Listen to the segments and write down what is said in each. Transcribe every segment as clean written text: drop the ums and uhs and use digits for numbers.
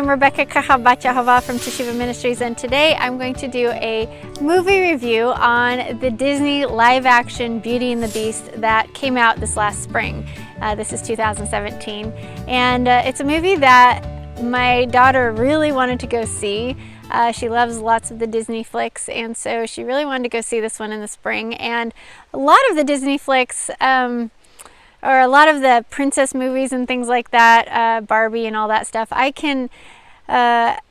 I'm Rebekah from Teshuvah Ministries, and today I'm going to do a movie review on the Disney live-action Beauty and the Beast that came out this last spring. This is 2017, and it's a movie that my daughter really wanted to go see. She loves lots of the Disney flicks, and so she really wanted to go see this one in the spring. And a lot of the Disney flicks, or a lot of the princess movies and things like that, Barbie and all that stuff, I can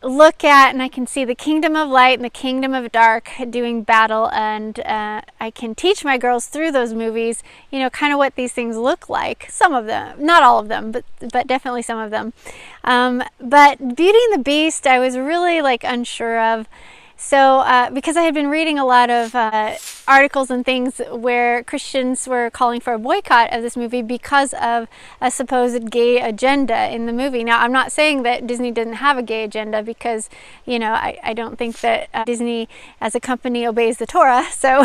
look at and I can see the kingdom of light and the kingdom of dark doing battle, and I can teach my girls through those movies, you know, kind of what these things look like. Some of them, not all of them, but definitely some of them. But Beauty and the Beast, I was really unsure of. So because I had been reading a lot of articles and things where Christians were calling for a boycott of this movie because of a supposed gay agenda in the movie. Now, I'm not saying that Disney didn't have a gay agenda, because, you know, I don't think that Disney as a company obeys the Torah. So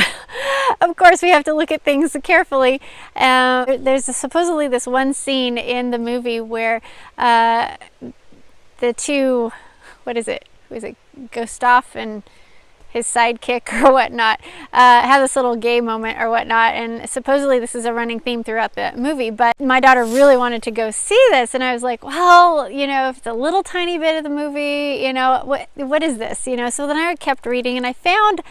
of course we have to look at things carefully. There's supposedly this one scene in the movie where the two, what is it? Was it Gustav and his sidekick or whatnot, have this little gay moment or whatnot, and supposedly this is a running theme throughout the movie. But my daughter really wanted to go see this, and I was like, well, you know, if it's a little tiny bit of the movie, you know, what is this, you know? So then I kept reading, and I found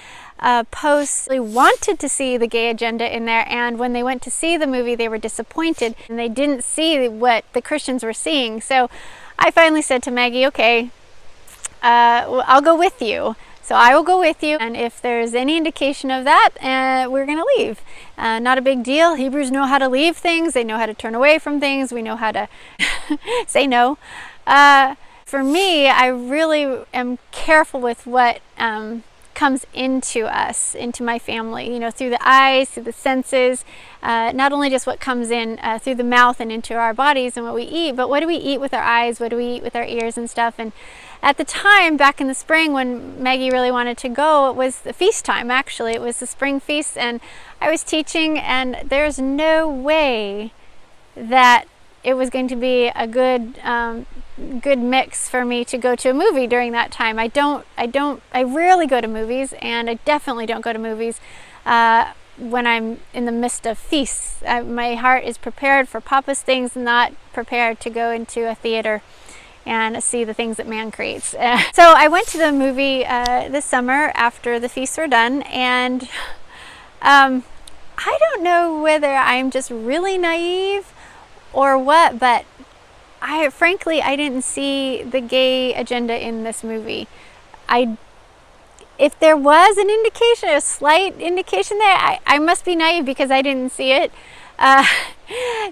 posts. They wanted to see the gay agenda in there, and when they went to see the movie, they were disappointed, and they didn't see what the Christians were seeing. So I finally said to Maggie, okay, I'll go with you. So I will go with you, and if there's any indication of that, we're going to leave. Not a big deal. Hebrews know how to leave things. They know how to turn away from things. We know how to say no. For me, I really am careful with what comes into us, into my family, you know, through the eyes, through the senses, not only just what comes in through the mouth and into our bodies and what we eat, but what do we eat with our eyes, what do we eat with our ears and stuff. And at the time, back in the spring, when Maggie really wanted to go, it was the feast time, actually. It was the spring feast, and I was teaching, and there's no way that it was going to be a good mix for me to go to a movie during that time. I rarely go to movies, and I definitely don't go to movies when I'm in the midst of feasts. My heart is prepared for Papa's things, not prepared to go into a theater and see the things that man creates. So I went to the movie this summer after the feasts were done, and I don't know whether I'm just really naive or what, but frankly, I didn't see the gay agenda in this movie. If there was an indication, a slight indication there, I must be naive because I didn't see it.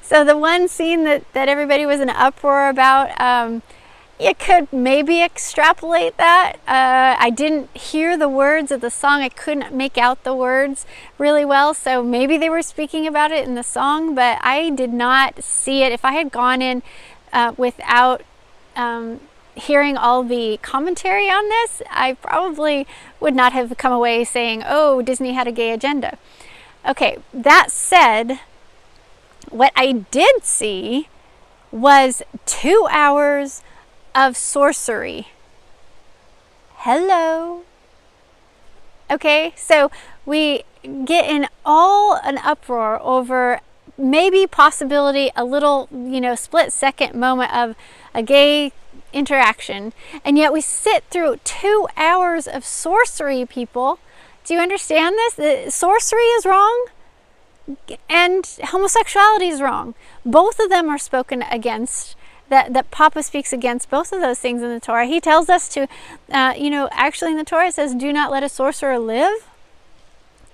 So the one scene that everybody was in an uproar about, you could maybe extrapolate that. I didn't hear the words of the song. I couldn't make out the words really well, so maybe they were speaking about it in the song, but I did not see it. If I had gone in without hearing all the commentary on this, I probably would not have come away saying, oh, Disney had a gay agenda. Okay, that said, what I did see was 2 hours of sorcery. Hello. Okay, so we get in all an uproar over maybe possibility, a little, you know, split-second moment of a gay interaction, and yet we sit through 2 hours of sorcery, people. Do you understand this? Sorcery is wrong, and homosexuality is wrong. Both of them are spoken against. That Papa speaks against both of those things in the Torah. He tells us to, you know, actually in the Torah it says, do not let a sorcerer live.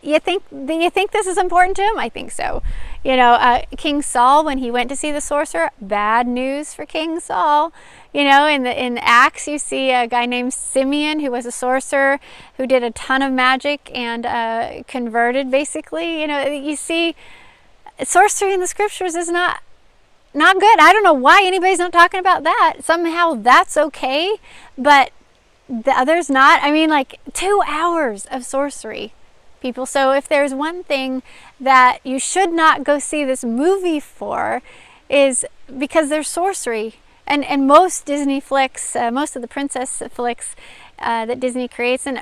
Do you think this is important to him? I think so. You know, King Saul, when he went to see the sorcerer, bad news for King Saul. You know, in Acts you see a guy named Simeon who was a sorcerer who did a ton of magic and converted, basically. You know, you see sorcery in the scriptures is not good. I don't know why anybody's not talking about that. Somehow that's okay, but the others not. I mean, 2 hours of sorcery, people. So if there's one thing that you should not go see this movie for, is because there's sorcery. And most Disney flicks, most of the princess flicks that Disney creates, and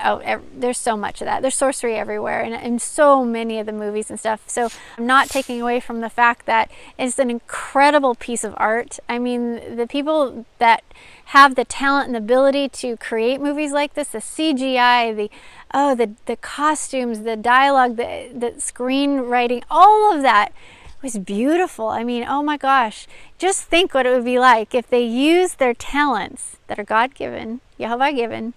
there's so much of that. There's sorcery everywhere in so many of the movies and stuff. So I'm not taking away from the fact that it's an incredible piece of art. I mean, the people that have the talent and the ability to create movies like this, the CGI, the costumes, the dialogue, the screenwriting, all of that was beautiful. I mean, oh my gosh, just think what it would be like if they used their talents that are God-given, Yahweh-given,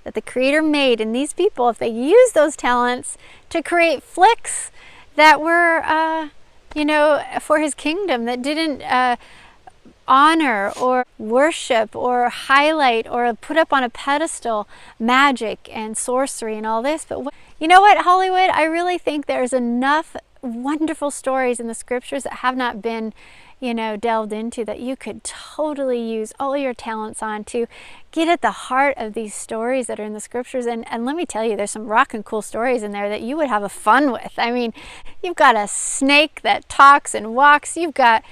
that the Creator made in these people, if they used those talents to create flicks that were, for His kingdom, that didn't honor or worship or highlight or put up on a pedestal magic and sorcery and all this. But you know what, Hollywood? I really think there's enough wonderful stories in the scriptures that have not been, delved into, that you could totally use all your talents on to get at the heart of these stories that are in the scriptures. And let me tell you, there's some rockin' cool stories in there that you would have a fun with. I mean, you've got a snake that talks and walks. You've got,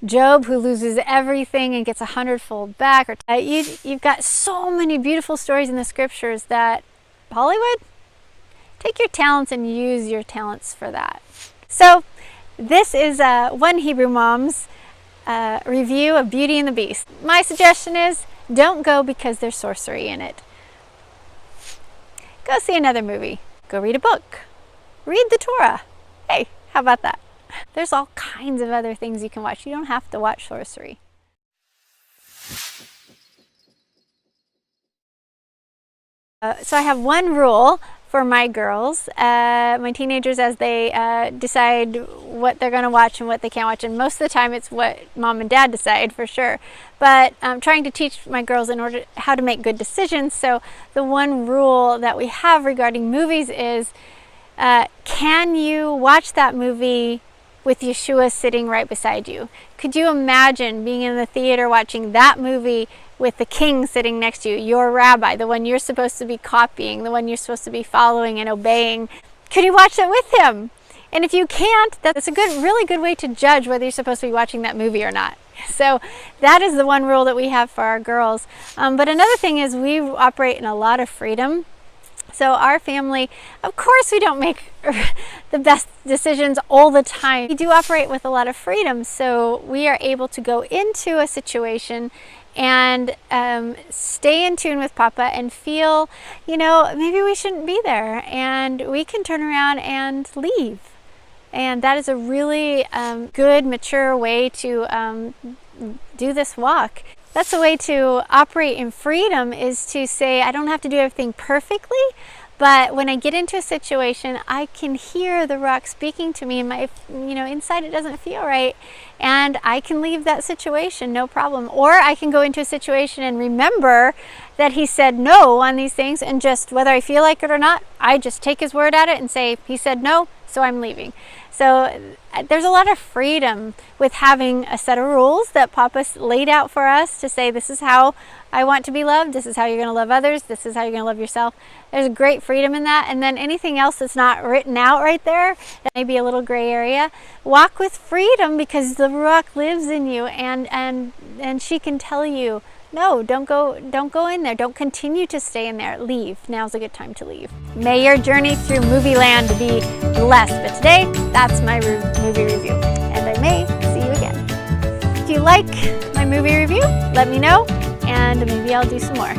Job who loses everything and gets 100-fold back. Or you've got so many beautiful stories in the scriptures that, Hollywood, take your talents and use your talents for that. So this is one Hebrew mom's review of Beauty and the Beast. My suggestion is, don't go because there's sorcery in it. Go see another movie. Go read a book. Read the Torah. Hey, how about that? There's all kinds of other things you can watch. You don't have to watch sorcery. So I have one rule for my girls, my teenagers, as they decide what they're going to watch and what they can't watch. And most of the time it's what mom and dad decide, for sure. But I'm trying to teach my girls how to make good decisions. So the one rule that we have regarding movies is, can you watch that movie with Yahshua sitting right beside you? Could you imagine being in the theater watching that movie with the king sitting next to you, your rabbi, the one you're supposed to be copying, the one you're supposed to be following and obeying? Could you watch it with him? And if you can't, that's a really good way to judge whether you're supposed to be watching that movie or not. So that is the one rule that we have for our girls. But another thing is, we operate in a lot of freedom. So our family, of course, we don't make the best decisions all the time. We do operate with a lot of freedom, so we are able to go into a situation and stay in tune with Papa and feel, maybe we shouldn't be there, and we can turn around and leave. And that is a really good, mature way to do this walk. That's a way to operate in freedom, is to say, I don't have to do everything perfectly, but when I get into a situation, I can hear the rock speaking to me, and my, inside it doesn't feel right, and I can leave that situation, no problem. Or I can go into a situation and remember that He said no on these things, and just, whether I feel like it or not, I just take His word at it and say, He said no, so I'm leaving. So there's a lot of freedom with having a set of rules that Papa laid out for us to say, this is how I want to be loved, this is how you're going to love others, this is how you're going to love yourself. There's great freedom in that. And then anything else that's not written out right there, that may be a little gray area, walk with freedom, because the Ruach lives in you, and she can tell you, no, don't go in there. Don't continue to stay in there. Leave. Now's a good time to leave. May your journey through movie land be blessed. But today, that's my movie review. And I may see you again. If you like my movie review, let me know, and maybe I'll do some more.